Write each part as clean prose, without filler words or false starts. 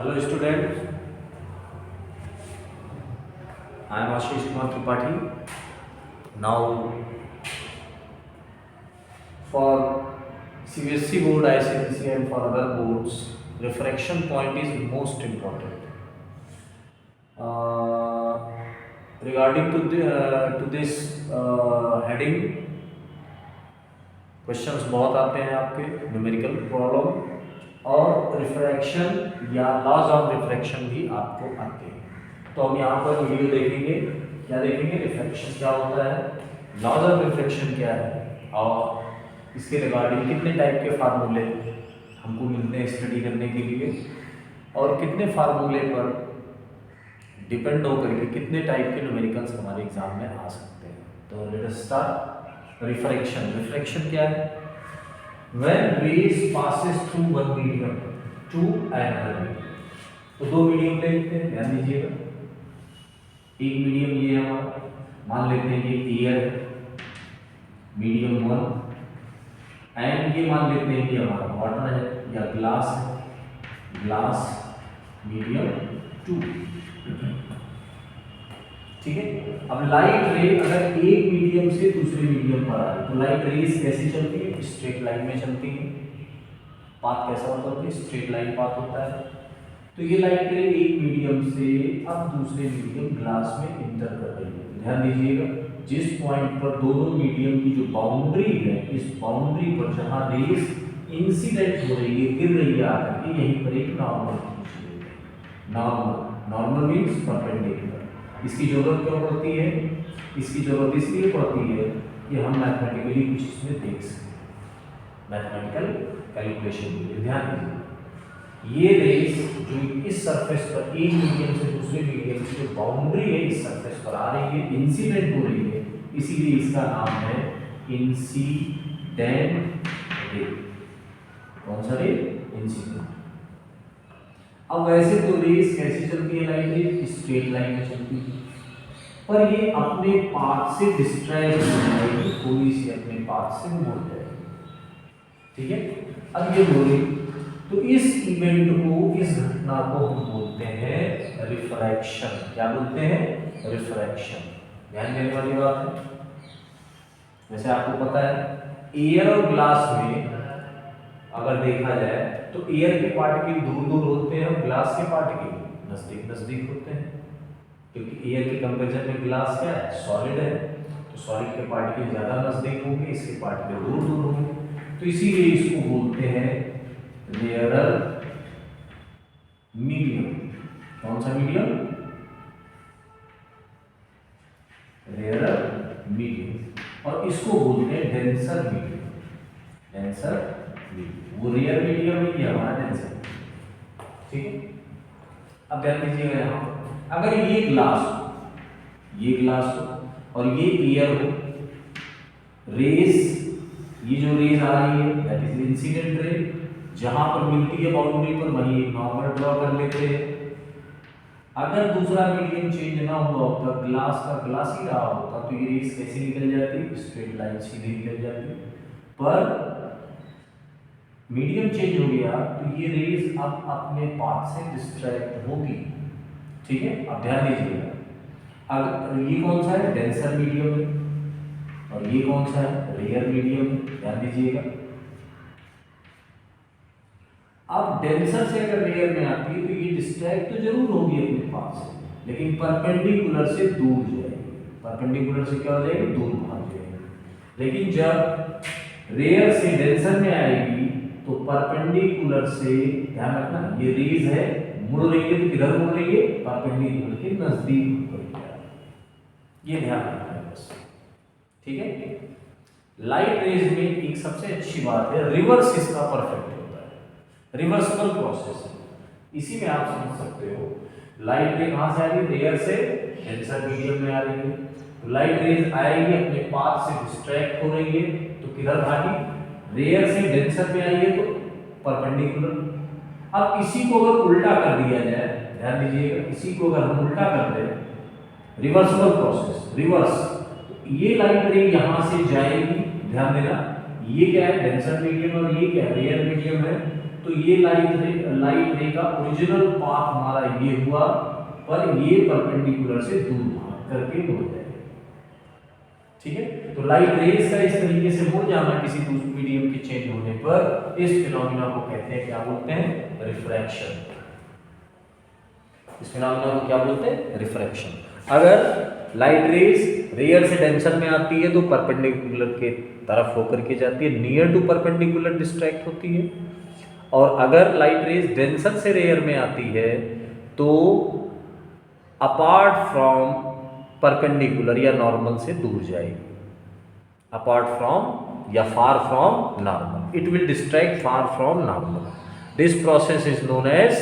Hello student, I am Ashish Kumar Tripathi. Now for CBSE board, ICSE and for other boards, refraction point is most important. Uh, Regarding to this heading, questions बहुत आते हैं आपके numerical problem और refraction या laws of refraction भी आपको आते हैं। तो हम यहाँ पर वीडियो देखेंगे, क्या देखेंगे, रिफ्रैक्शन क्या होता है, लॉज ऑफ रिफ्रैक्शन क्या है और इसके रिगार्डिंग कितने टाइप के फार्मूले हमको मिलते हैं स्टडी करने के लिए और कितने फार्मूले पर डिपेंड होकर के कितने टाइप के न्यूमेरिकल्स हमारे एग्जाम में आ सकते हैं। तो लेट अस स्टार्ट। रिफ्रैक्शन क्या है? When rays passes through one medium to another medium, तो दो मीडियम ले लेते हैं, ध्यान दीजिएगा। एक मीडियम ये हमारा, मान लेते हैं ये एयर मीडियम 1 एंड ये मान लेते हैं कि हमारा वाटर है या ग्लास है, ग्लास मीडियम 2। ठीक है। अब लाइट रे अगर एक मीडियम से दूसरे मीडियम पर आ रही तो लाइट रेज कैसे चलती है? स्ट्रेट लाइन में चलती है। पाथ कैसा होता है? स्ट्रेट लाइन पाथ होता है। तो ये लाइट रे एक मीडियम से अब दूसरे मीडियम ग्लास में इंटर कर रही है। ध्यान दीजिएगा, जिस पॉइंट पर दोनों मीडियम की जो बाउंड्री है, इस बाउंड्री पर जहां रेज इंसिडेंट हो रही है, गिर रही है आकर के, यहीं पर एक नॉर्मल मीन्स परपेंडिकुलर। इसकी जरूरत क्यों पड़ती है? इसकी जरूरत इसलिए पड़ती है कि हम मैथमेटिकली कुछ इसमें देख सकें, मैथमेटिकल कैलकुलेशन के लिए। ध्यान दीजिए, ये रेस जो इस सरफेस पर एक मीडियम से दूसरे मीडियम की जो बाउंड्री है इस सरफेस पर आ रही है, इंसिडेंट हो रही है, इसीलिए इसका नाम है इंसिडेंट रे। कौन सा रे? इंसिडेंट। अब वैसे तो रेस कैसी चलती है? लाइट रे स्ट्रेट लाइन में चलती है, पर ये अपने पाथ से डिस्ट्रैक्ट हो जाएगी, थोड़ी सी अपने पाथ से मुड़ जाएगी। ठीक है। अब ये बोले तो इस इवेंट को, इस घटना को हम बोलते हैं रिफ्रैक्शन। क्या बोलते हैं? रिफ्रैक्शन। ध्यान देने वाली बात है। वैसे आपको पता है एयर और ग्लास में अगर देखा जाए तो एयर के पार्टिकल दूर दूर होते हैं और ग्लास के पार्टिकल नजदीक नजदीक होते हैं, क्योंकि एयर के कंपैरिजन में ग्लास क्या है? सॉलिड है। तो सॉलिड के पार्टिकल ज्यादा नजदीक होंगे, इसके पार्टिकल दूर दूर होंगे। तो इसीलिए इसको बोलते हैं रेयरर मीडियम। कौन सा मीडियम? Rarer medium. और इसको बोलते हैं डेंसर मीडियम। डेंसर मीडियम, वो रेयर मीडियम है, ये हमारा डेंसर। ठीक है। अब ध्यान दीजिएगा, यहाँ अगर ये ग्लास हो, ये ग्लास हो और ये एयर हो, रेस, ये जो रेस आ रही है दैट इज इंसिडेंट रे, जहां पर मिलती है बाउंड्री पर वहीं एक नॉर्मल ड्रॉ कर लेते हैं। अगर दूसरा मीडियम चेंज ना हुआ होता, ग्लास का ग्लास ही रहा होता, तो ये रेस कैसे निकल जाती? स्ट्रेट लाइन सीधी निकल जाती। पर मीडियम चेंज हो गया तो ये रेस अब अपने पाथ से डिस्ट्रैक्ट होगी। ठीक है। अब ध्यान दीजिएगा, अगर ये कौन सा है? डेंसर मीडियम है, और ये कौन सा है? रेयर मीडियम है। ध्यान दीजिएगा, अब डेंसर से अगर रेयर में आती है तो ये डिस्ट्रैक्ट तो जरूर होगी अपने पाथ से, लेकिन परपेंडिकुलर से दूर जाएगी। परपेंडिकुलर से क्या हो जाएगी? दूर भाग जाएगी। लेकिन जब रेयर से डेंसर में आएगी तो परपेंडिकुलर से, ध्यान रखना, ये रेज है, मुड़ रही है, तो किधर मुड़ रही है? परपेंडिकुलर के नजदीक मुड़ रही है। ये ध्यान रखना है बस। ठीक है। लाइट रेज में एक सबसे अच्छी बात है, रिवर्स इसका परफेक्ट होता है, रिवर्सिबल प्रोसेस है। इसी में आप समझ सकते हो, लाइट रे कहां से आ रही है? रेयर से डेंसर मीडियम में आ रही है। तो लाइट रेज आएगी, अपने पाथ से डिस्ट्रैक्ट हो रही है, तो किधर भागी? रेयर से डेंसर में आई है तो परपेंडिकुलर। अब इसी को अगर उल्टा कर दिया जाए, ध्यान दीजिएगा, इसी को अगर हम उल्टा कर दें, रिवर्सिबल प्रोसेस, रिवर्स, तो ये लाइट रे यहां से जाएगी, ध्यान देना, ये क्या है? डेंसर मीडियम और ये क्या है? रेयर मीडियम है। तो तो ये लाइट रे का ओरिजिनल पाथ हमारा ये हुआ, पर ये परपेंडिकुलर से दूर भाग करके मुड़ जाएगा। ठीक है, तो लाइट रेज का इस तरीके से मुड़ जाना किसी दूसरे मीडियम के चेंज होने पर, इस फिनोमिना को कहते हैं, क्या बोलते हैं, रिफ्रैक्शन। इस फिनोमिना को क्या बोलते हैं, रिफ्रैक्शन। अगर लाइट रेज रेयर से डेंसर में आती है तो परपेंडिकुलर के तरफ होकर के जाती है, नियर टू परपेंडिकुलर डिस्ट्रैक्ट होती है। और अगर लाइट रेज डेंसर से रेयर में आती है तो अपार्ट फ्रॉम परपेंडिकुलर या नॉर्मल से दूर जाएगी, अपार्ट फ्रॉम या far from normal, it will distract far from normal. This process is known as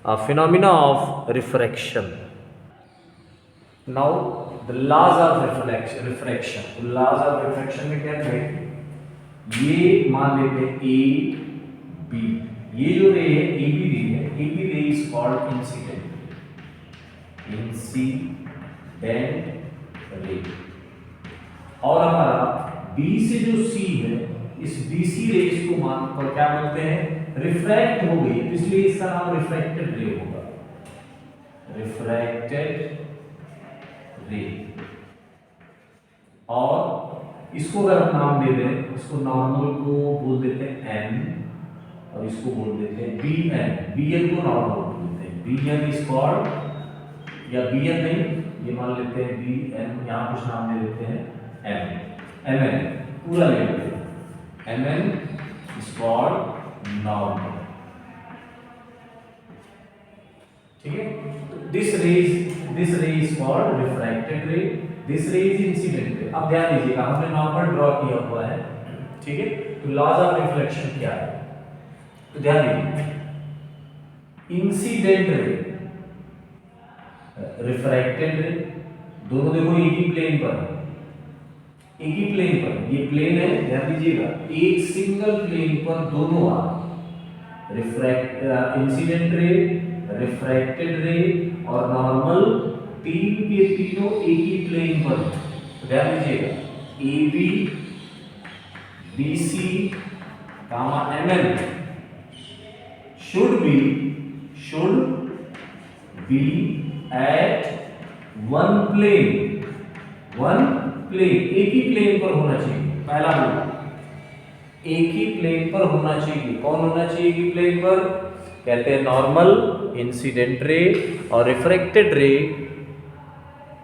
a phenomena of refraction. Now the laws of refraction. तो laws of refraction में क्या है, ये मान लेते हैं ए बी, ये जो रे है ए बी रे है, ए बी रे इज कॉल्ड इंसिडेंट रे। और हमारा बी से जो सी है, इस बी सी रेज को मान पर क्या बोलते हैं, रिफ्रैक्ट हो गई, इसलिए इसका नाम रिफ्रैक्टेड रे होगा, रिफ्रैक्टेड रे। और इसको अगर हम नाम दे दें, इसको नॉर्मल को बोल देते हैं एन, और इसको बोल देते हैं बी एन, बी एन को नॉर्मल बोल देते हैं, बी एन इज कॉल्ड, या बी एन नहीं, ये मान लेते हैं बी एन, यहाँ कुछ नाम दे देते हैं एम, एम एन पूरा ले लेते हैं, M N is called normal. ठीक है, this ray is called refracted ray, this ray is incident ray. अब ध्यान दीजिएगा, हमने नॉर्मल ड्रॉ किया हुआ है, ठीक है, तो लॉज ऑफ रिफ्लेक्शन क्या है, तो ध्यान दीजिए, इंसिडेंट रे, रिफ्रैक्टेड रे, दोनों देखो एक ही प्लेन पर, एक ही प्लेन पर, ये प्लेन है, ध्यान दीजिएगा, एक सिंगल प्लेन पर दोनों आ, इंसिडेंट रे, रिफ्रैक्टेड रे और नॉर्मल, तीन के तीनों एक ही प्लेन पर। ध्यान दीजिएगा, A B B C comma M N should be at one plane, एक ही प्लेन पर होना चाहिए। पहला रूल, एक ही प्लेन पर होना चाहिए। कौन होना चाहिए एक ही प्लेन पर, कहते हैं नॉर्मल, इंसिडेंट रे और रिफ्रैक्टेड रे,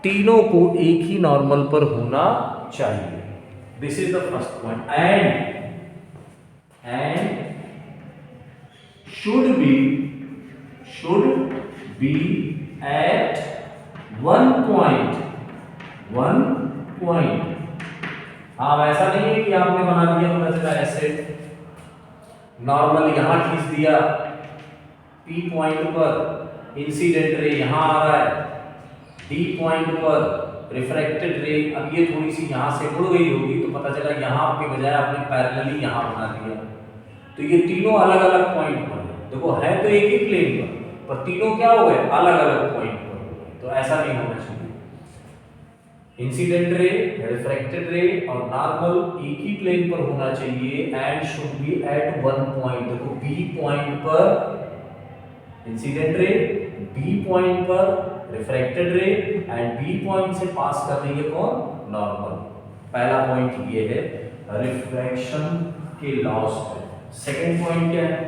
तीनों को एक ही नॉर्मल पर होना चाहिए। This is the first point. And should be at one point. हाँ, वैसा नहीं है कि आपने बना दिया पता चला ऐसे नॉर्मल यहां खींच दिया P पॉइंट पर, इंसिडेंट रे यहां आ रहा है D पॉइंट पर, रिफ्रैक्टेड रे अब ये थोड़ी सी यहां से उड़ गई होगी तो पता चला यहां के बजाय आपने पैरेलली यहां बना दिया, तो ये तीनों अलग अलग पॉइंट पर है। देखो है तो एक ही प्लेन पर तीनों क्या हो गए, अलग अलग पॉइंट पर, तो ऐसा नहीं होना चाहिए। इंसिडेंट रे, रिफ्रैक्टेड रे और नॉर्मल एक ही प्लेन पर होना चाहिए, and should be at one point. देखो बी पॉइंट पर इंसिडेंट रे, बी पॉइंट पर refracted ray, and B point से पास कर रही है कौन, नॉर्मल। पहला पॉइंट ये है रिफ्रैक्शन के लॉस पे। सेकंड पॉइंट क्या है,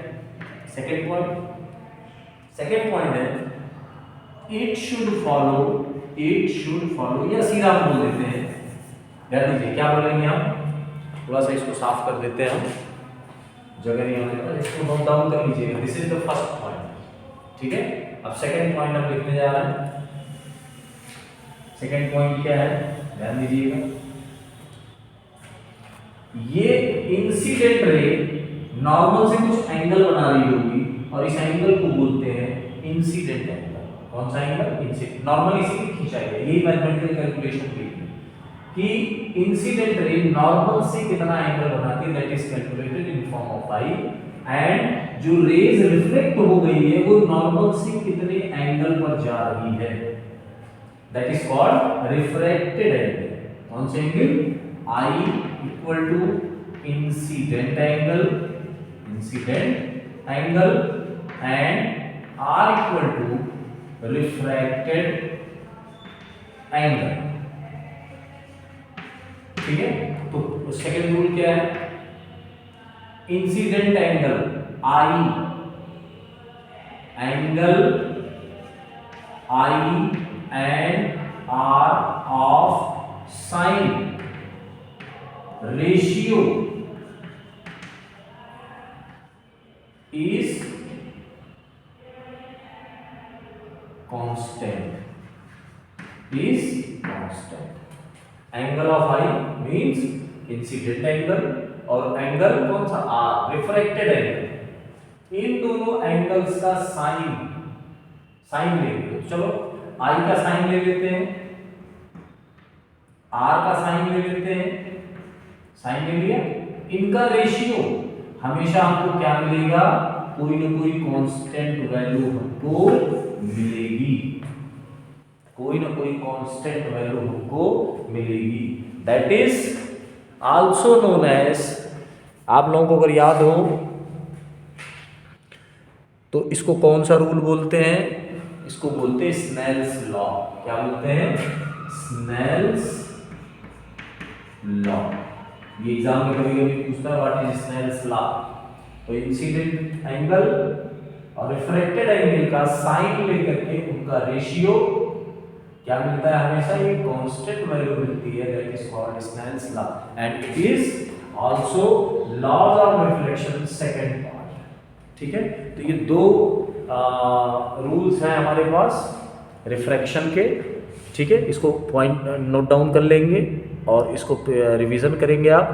सेकंड पॉइंट है इट शुड फॉलो, या सीधा हम बोल देते हैं, ध्यान दीजिए क्या बोलेंगे हम, थोड़ा सा इसको साफ कर देते हैं हम, जगह नहीं होने, इसको नोट डाउन कर लीजिएगा। This is the first point, ठीक है। अब सेकंड पॉइंट हम लिखने जा रहे हैं। सेकंड पॉइंट क्या है, ध्यान दीजिएगा, ये इंसिडेंट रे नॉर्मल से कुछ एंगल बना रही होगी और इस एंगल को बोलते हैं इंसिडेंट एंगल। कौन सा एंगल, इंसिडेंट। नॉर्मल इसी की खींचा गया, यही मैथमेटिकल कैलकुलेशन की कि इंसिडेंट रे नॉर्मल से कितना एंगल बनाती है, that is calculated in form of pi, and जो रेज रिफ्लेक्ट हो गई है वो नॉर्मल से कितने एंगल पर जा रही है, that is called refracted angle. कौन से angle, I equal to incident angle and r equal to refracted angle. ठीक है, तो सेकेंड रूल क्या है, incident angle i and r of sine ratio is constant, angle of i means incident angle और angle कौन सा are refracted angle, इन दोनों angles का साइन लेंगे। चलो आई का साइन ले लेते हैं, आर का साइन ले लेते हैं, साइन ले लिया, इनका रेशियो हमेशा हमको क्या मिलेगा, कोई ना कोई कांस्टेंट वैल्यू हमको मिलेगी, that is also known as, आप लोगों को अगर याद हो तो इसको कौन सा रूल बोलते हैं, इसको बोलते हैं स्नेल्स लॉ। क्या बोलते हैं, स्नेल्स लॉ। ये एग्जाम में कभी कभी पूछता है व्हाट इज स्नेल्स लॉ। तो इंसिडेंट एंगल और रिफ्रैक्टेड एंगल का साइन लेकर के उनका रेशियो क्या मिलता है, हमेशा ये कांस्टेंट वैल्यू मिलती है, that is called Snell's law and it is also laws of reflection second part. ठीक है, तो ये दो रूल्स हैं हमारे पास रिफ्रैक्शन के। ठीक है, इसको पॉइंट नोट डाउन कर लेंगे और इसको रिवीजन करेंगे आप।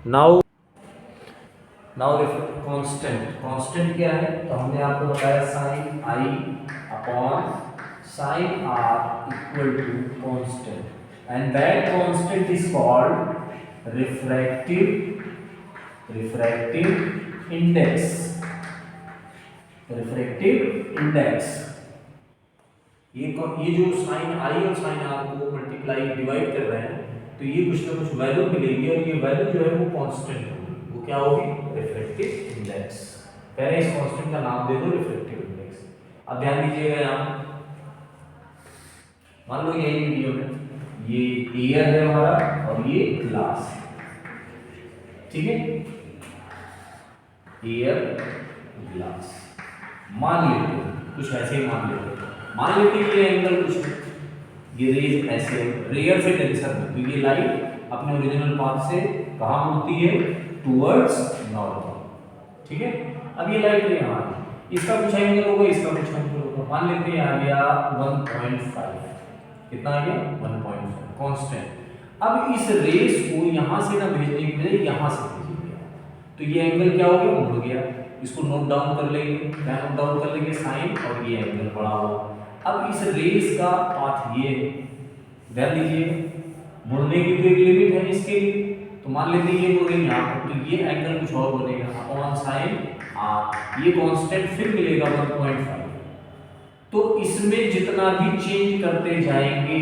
नाउ कांस्टेंट क्या है, तो हमने आपको बताया sine i upon sine r equal to constant and that constant is called refractive index. ये जो साइन आई और साइन आर को मल्टीप्लाई डिवाइड कर रहे हैं, तो ये कुछ ना कुछ वैल्यू मिलेगी और ये वैल्यू जो है वो कांस्टेंट होगी। वो क्या होगी, रिफ्रैक्टिव इंडेक्स। पहले इस कांस्टेंट का नाम दे दो रिफ्रैक्टिव इंडेक्स। अब ध्यान दीजिएगा, यहाँ मान लो यही वीडियो में ये एयर है हमारा और ये ग्लास है। ठीक है, एयर ग्लास मान लेते हैं, कुछ ऐसे ही मान लेते हैं ये एंगल कुछ, ये रेज ऐसे रेयर से डेंसर में, तो ये लाइट अपने ओरिजिनल पाथ से कहाँ मुड़ती है, टुवर्ड्स नॉर्थ। ठीक है, अब ये लाइट यहाँ है, इसका कुछ एंगल होगा, इसका कुछ एंगल होगा, मान लेते हैं आ गया 1.5, कितना आ गया 1.5 कांस्टेंट। अब इस रेस को यहाँ से ना भेजने के बजाय यहाँ से भेजेंगे, तो ये एंगल क्या हो गया, मुड़ गया। इसको नोट डाउन कर लेंगे, क्या नोट डाउन कर लेंगे, साइन और ये एंगल बढ़ा हुआ। अब इस रेस का पाथ ये है, ध्यान दीजिए, मुड़ने की तो एक लिमिट है इसके लिए, तो मान लेते हैं ये मुड़ गई यहाँ पर, तो ये एंगल कुछ और बनेगा अपॉन साइन आर, ये कांस्टेंट फिर मिलेगा 1.5। तो इसमें जितना भी चेंज करते जाएंगे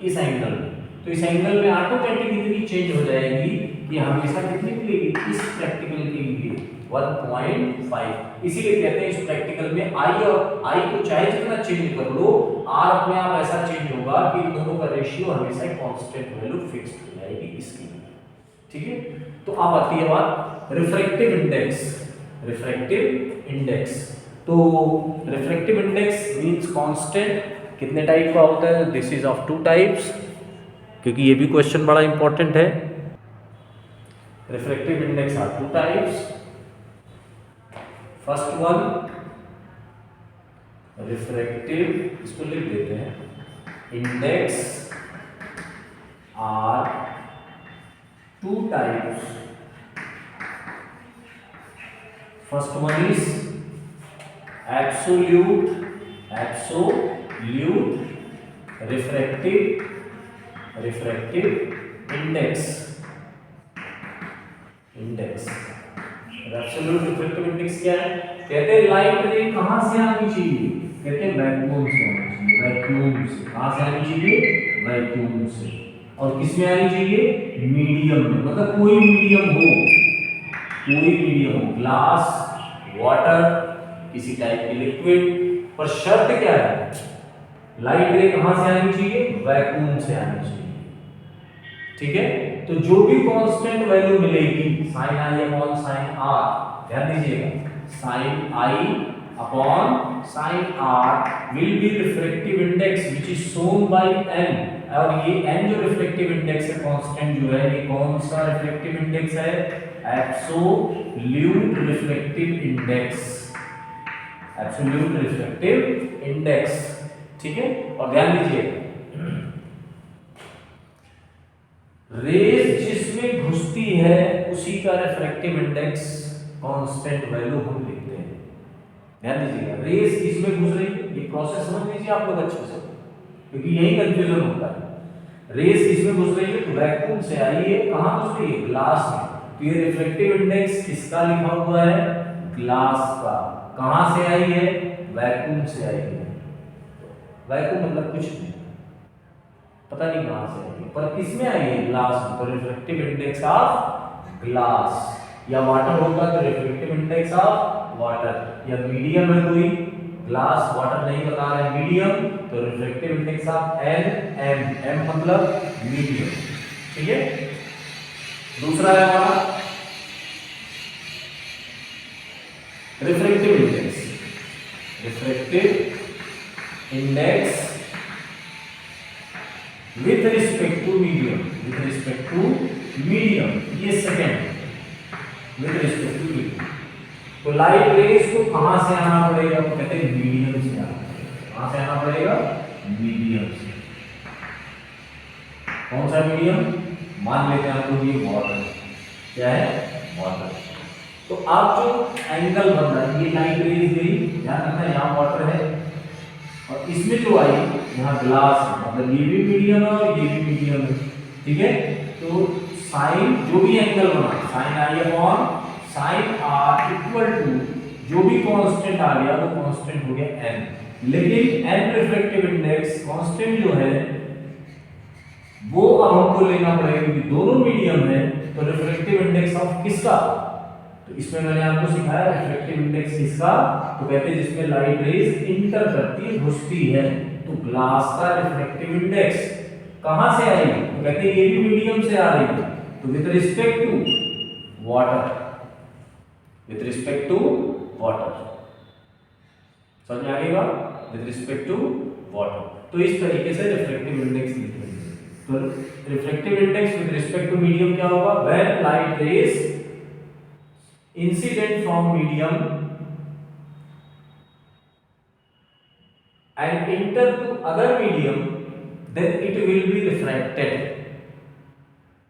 इस एंगल में, तो इस एंगल में ऑटोमेटिक इतनी चेंज हो जाएगी कि हमेशा कितनी मिलेगी, इस प्रैक्टिकल के लिए 1.5। इसीलिए कहते हैं इस प्रैक्टिकल में आई को चाहे जितना चेंज कर लो, आर अपने आप ऐसा चेंज होगा कि इन दोनों का रेशियो हमेशा कांस्टेंट वैल्यू फिक्स्ड हो जाएगी इसकी। ठीक है, तो अब आती है बात रिफ्रैक्टिव इंडेक्स। तो रिफ्रैक्टिव इंडेक्स मींस कांस्टेंट, कितने टाइप का होता है, दिस इज ऑफ 2 टाइप्स, क्योंकि ये भी क्वेश्चन बड़ा इंपॉर्टेंट है। Refractive index are 2 types. First one refractive, इसको लिख देते हैं, index are 2 types. First one is absolute refractive index। Absolute refractive index क्या है, कहते हैं लाइट रे कहां से आनी चाहिए, कहते हैं वैक्यूम से आनी चाहिए, कहां से आनी चाहिए, वैक्यूम से। और किस में आनी चाहिए, मीडियम में, मतलब कोई मीडियम हो, ग्लास वाटर, किसी टाइप की लिक्विड, पर शर्त क्या है, लाइट रे कहां से आनी चाहिए, वैक्यूम से आनी चाहिए। ठीक है, तो जो भी कांस्टेंट वैल्यू मिलेगी sin i upon sin r, ध्यान दीजिएगा, sin i upon sin r will be refractive index which is shown by n, और ये n जो रिफ्रैक्टिव इंडेक्स है कांस्टेंट जो है, ये कौन सा रिफ्रैक्टिव इंडेक्स है, absolute refractive index, absolute refractive index. ठीक है, और ध्यान दीजिए रेज जिसमें घुसती है उसी का रिफ्रैक्टिव इंडेक्स कांस्टेंट वैल्यू हम लिखते हैं। ध्यान दीजिएगा, रेज किसमें घुस रही है, ये प्रोसेस समझ लीजिए आप लोग अच्छे से, क्योंकि यही कंफ्यूजन होता है। रेज किसमें घुस रही है, तो वैक्यूम से आई है, कहां घुस रही है, ग्लास में, तो ये रिफ्रैक्टिव इंडेक्स किसका लिखा हुआ है, ग्लास का। कहां से आई है, वैक्यूम से आई है। वैक्यूम मतलब कुछ नहीं, पता नहीं कहां से आई है, पर किसमें आई है, ग्लास में, तो रिफ्रैक्टिव इंडेक्स ऑफ ग्लास, या वाटर होगा तो रिफ्रैक्टिव इंडेक्स ऑफ वाटर, या मीडियम है कोई, ग्लास वाटर नहीं बता रहे, मीडियम, तो refractive index of N M, M मतलब मीडियम। ठीक है, दूसरा है हमारा refractive index, refractive index with respect to medium, with respect to medium, ये second, with respect to medium. तो लाइट रेज को कहां से आना पड़ेगा, तो कहते हैं मीडियम से आना पड़ेगा। कहां से आना पड़ेगा, मीडियम से। कौन सा मीडियम, मान लेते हैं हम लोग ये वाटर, क्या है, वाटर। तो आप जो एंगल बन रहा है, ये लाइट रेज गई, ध्यान रखना यहाँ वाटर है, और इसमें जो आई यहाँ ग्लास है, मतलब ये भी मीडियम है और ये भी मीडियम है। ठीक है, तो साइन जो भी एंगल बना, sine i upon sine r equal to जो भी कांस्टेंट आ गया वो कांस्टेंट हो गया n, लेकिन n रिफ्रैक्टिव इंडेक्स कांस्टेंट जो है वो अब हमको लेना पड़ेगा, क्योंकि दोनों मीडियम है, तो रिफ्रैक्टिव इंडेक्स ऑफ किसका, तो इसमें मैंने आपको सिखाया रिफ्रैक्टिव इंडेक्स किसका, तो कहते हैं जिसमें लाइट रेज इंटर करती है, घुसती है, तो ग्लास का रिफ्रैक्टिव इंडेक्स कहां से आएगी, तो कहते हैं ये भी मीडियम से आ रही है, तो with respect to water, with respect to water, समझ में आ गई बात, विद रिस्पेक्ट टू वाटर। तो इस तरीके से रिफ्रैक्टिव इंडेक्स लिखेंगे। तो refractive index with respect to medium क्या होगा, when light rays incident from medium and enter to other medium, then it will be refracted,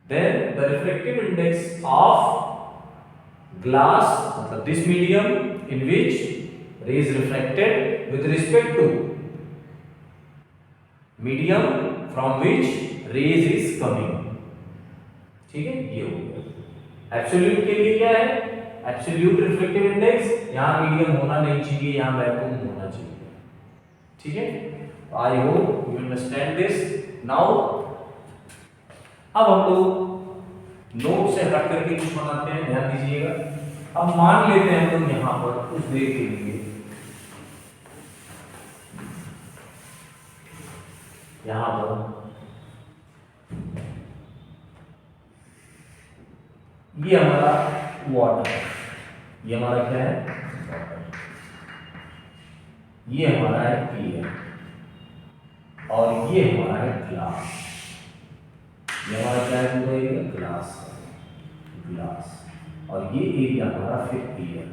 then the refractive index of glass, मतलब this medium in which rays refracted with respect to medium from which rays is coming। ठीक है, ये हो गया। Absolute के लिए क्या है, एब्सोल्यूट रिफ्रैक्टिव इंडेक्स, यहाँ मीडियम होना नहीं चाहिए, यहाँ वैक्यूम होना चाहिए। ठीक है, I hope you understand this now. अब हम लोग नोट से हट करके कुछ बनाते हैं, ध्यान दीजिएगा। अब मान लेते हैं हम लोग यहाँ पर कुछ देर के लिए, यहाँ पर ये हमारा वाटर, ये हमारा क्या है, वाटर, ये हमारा है एयर, और ये हमारा है ग्लास, ये हमारा क्या है, पूरा ग्लास, ग्लास, और ये एरिया हमारा फिर एयर।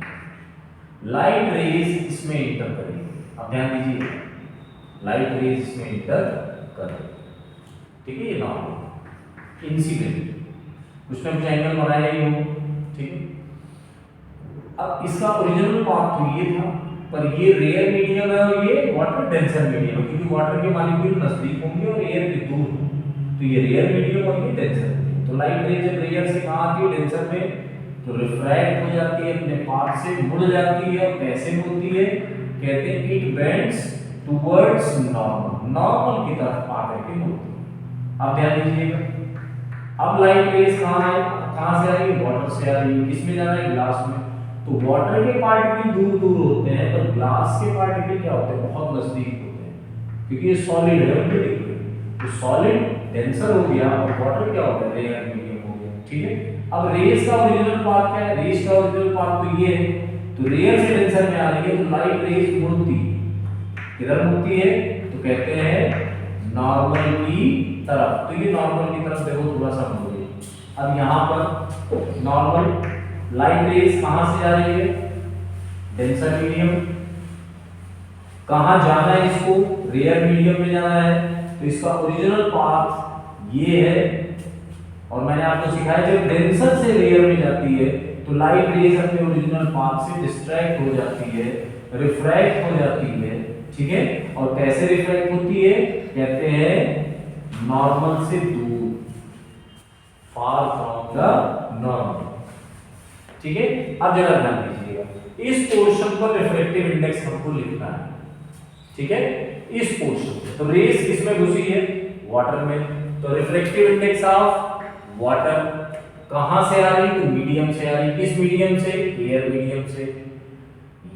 लाइट रेज इसमें इंटर करेंगे, अब ध्यान दीजिए, लाइट रेज इसमें इंटर करेंगे। ठीक है, ये नॉर्मल इंसिडेंट, उसने कुछ एंगल बनाया ही हो। ठीक है, अब इसका ओरिजिनल पाथ तो ये था, पर ये रेयर मीडियम है और ये वाटर डेंसर मीडियम है, क्योंकि वाटर के मॉलिक्यूल नजदीक होंगे और एयर के दूर, तो ये रेयर मीडियम और ये डेंसर। तो लाइट रे जब रेयर से कहां आती है, डेंसर में, तो रिफ्रैक्ट हो जाती है, अपने पाथ से मुड़ जाती है, और कैसे मुड़ती है, कहते हैं it bends towards normal, normal की तरफ आकर के मुड़ती है। अब ध्यान दीजिएगा, अब लाइट रेज कहां से आ रही है, वाटर से आ रही है, किसमें जाना है, ग्लास में, तो वाटर के पार्टिकल दूर दूर होते हैं, पर ग्लास के पार्टिकल क्या होते हैं, बहुत नजदीक होते हैं, क्योंकि ये सॉलिड है और ये लिक्विड। तो सॉलिड डेंसर हो गया और वाटर क्या होता है, रेयर मीडियम हो गया। ठीक है, अब रेस का ओरिजिनल पाथ क्या है, रेस का ओरिजिनल पाथ तो ये है। तो रेयर से डेंसर में आ रही है तो लाइट रेस मुड़ती किधर मुड़ती है, तो कहते हैं नॉर्मल की तरफ। तो ये नॉर्मल की तरफ देखो थोड़ा सा मुड़ गई। अब यहाँ पर नॉर्मल लाइट रेस कहाँ से जा रही है, डेंसर मीडियम। कहाँ जाना है इसको, रेयर मीडियम में जाना है। तो इसका ओरिजिनल पाथ ये है, और मैंने आपको सिखाया जब डेंसर से रेयर में जाती है तो लाइट रेज अपने ओरिजिनल पाथ से डिस्ट्रैक्ट हो जाती है, रिफ्रैक्ट हो जाती है। ठीक है, और कैसे रिफ्रैक्ट होती है, कहते हैं नॉर्मल से दूर, फार फ्रॉम द नॉर्मल। ठीक है, अब जरा ध्यान दीजिएगा, इस पोर्शन पर रिफ्रैक्टिव इंडेक्स हमको लिखना है। ठीक है, इस पोर्शन पे तो रेस किसमें घुसी है, वाटर में। तो रिफ्रैक्टिव इंडेक्स ऑफ वाटर कहां से आ रही, तो मीडियम से आ रही। किस मीडियम से, एयर मीडियम से।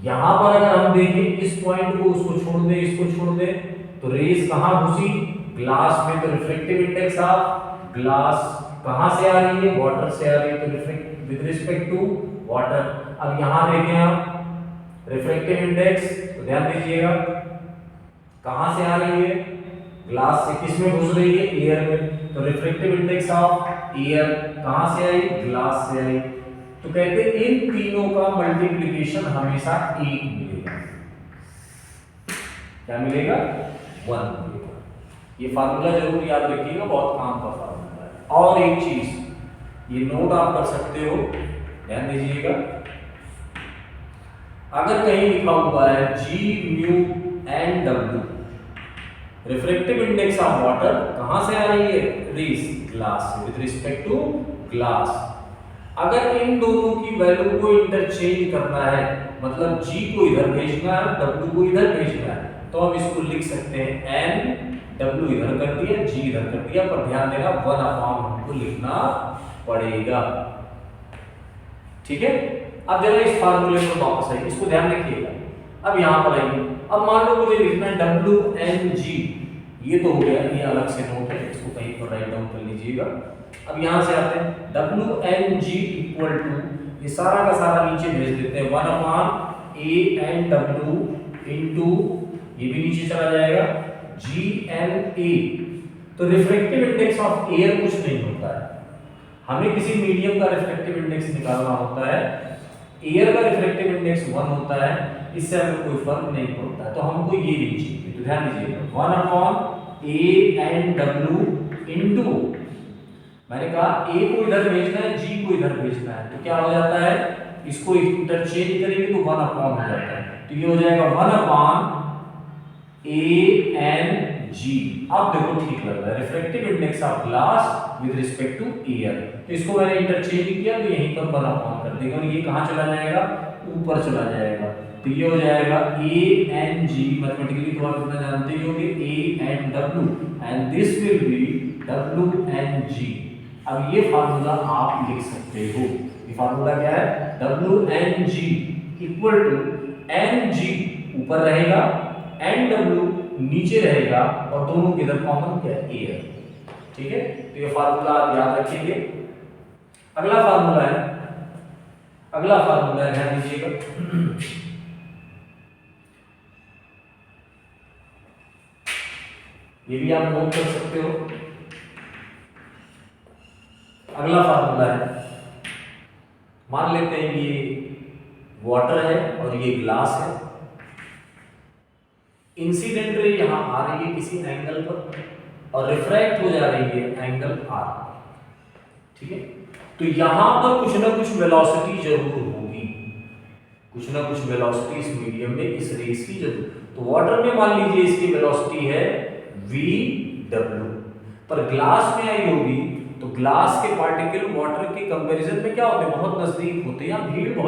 यहां पर अगर हम देखें इस पॉइंट को, उसको छोड़ दे, इसको छोड़ दे, तो रेस कहां घुसी, ग्लास में। तो रिफ्रैक्टिव इंडेक्स ऑफ ग्लास कहां से आ रही है, वाटर से आ रही है। तो refract with respect to water. अब यहां देखें आप रिफ्रैक्टिव इंडेक्स, तो ध्यान दीजिएगा कहां से आ रही है, ग्लास से। किस में घुस रही है, एयर में। तो रिफ्रैक्टिव इंडेक्स ऑफ एयर कहां से आई, ग्लास से आई। तो कहते हैं इन तीनों का मल्टीप्लिकेशन हमेशा 1 मिलेगा। क्या मिलेगा, 1 मिलेगा। ये फार्मूला जरूर याद रखिएगा, बहुत काम का फार्मूला है। और एक चीज ये नोट आप कर सकते हो, ध्यान दीजिएगा, अगर कहीं लिखा हुआ है G mu and W, refractive index of water कहां से आ रही है, रेस, ग्लास से, विद रिस्पेक्ट टू ग्लास। अगर इन दोनों की वैल्यू को इंटरचेंज करना है, मतलब G को इधर भेजना है, W को इधर भेजना है, तो हम इसको लिख सकते हैं N, W इधर कर दिया, G इधर कर दिया, पर ध्यान देना 1 अपॉन हमको लिखना पड़ेगा। ठीक है, अब जरा इस फार्मूले पर वापस आइए, इसको ध्यान रखिएगा। अब यहां पर आइए, अब मान लो मुझे लिखना है WNG, ये तो हो गया, ये अलग से नोट है, इसको कहीं पर राइट डाउन कर लीजिएगा। अब यहां से आते हैं WNG इक्वल टू, ये सारा का सारा नीचे भेज देते हैं, 1 अपॉन ANW इनटू, ये भी नीचे चला जाएगा, GNA। तो रिफ्रैक्टिव इंडेक्स ऑफ एयर कुछ नहीं होता है, हमें किसी मीडियम का रिफ्रैक्टिव इंडेक्स निकालना होता है। एयर का रिफ्रैक्टिव इंडेक्स 1 होता है, इससे हमें कोई फर्क नहीं पड़ता है, तो हमको ये नहीं चाहिए। तो ध्यान दीजिएगा 1 अपॉन ANW इनटू, मैंने कहा A को इधर भेजना है, G को इधर भेजना है, तो क्या हो जाता है, इसको इंटरचेंज करेंगे तो 1 अपॉन हो जाता है। तो ये हो जाएगा 1 अपॉन ANG। अब देखो ठीक लग रहा है, refractive index of glass with respect to air. तो इसको मैंने इंटरचेंज किया, तो यहीं पर 1 अपॉन कर देगा, और ये कहां चला जाएगा, ऊपर चला जाएगा। तो ये हो जाएगा ANG, मैथमेटिकली तो आप इतना जानते ही होंगे, ANW, and this will be WNG। अब ये फार्मूला आप लिख सकते हो, ये फार्मूला क्या है, WNG इक्वल टू NG ऊपर रहेगा, NW नीचे रहेगा, और दोनों के इधर कॉमन क्या है, एयर। ठीक है, तो ये फार्मूला आप याद रखिए। अगला फार्मूला है, ध्यान दीजिएगा, ये भी आप नोट कर सकते हो। अगला फार्मूला है, मान लेते हैं ये वाटर है और ये ग्लास है, इंसिडेंट रे यहां आ रही है किसी एंगल पर और रिफ्रैक्ट हो जा रही है एंगल R। ठीक है, तो यहां पर कुछ ना कुछ वेलोसिटी जरूर होगी, कुछ ना कुछ वेलोसिटी इस मीडियम में, इस रेस की जरूर। तो वाटर में मान लीजिए इसकी वेलोसिटी है VW, पर ग्लास में आई होगी, तो ग्लास के पार्टिकल वाटर के कंपैरिजन में क्या होते हैं, बहुत नजदीक होते हैं, या भीड़ बहुत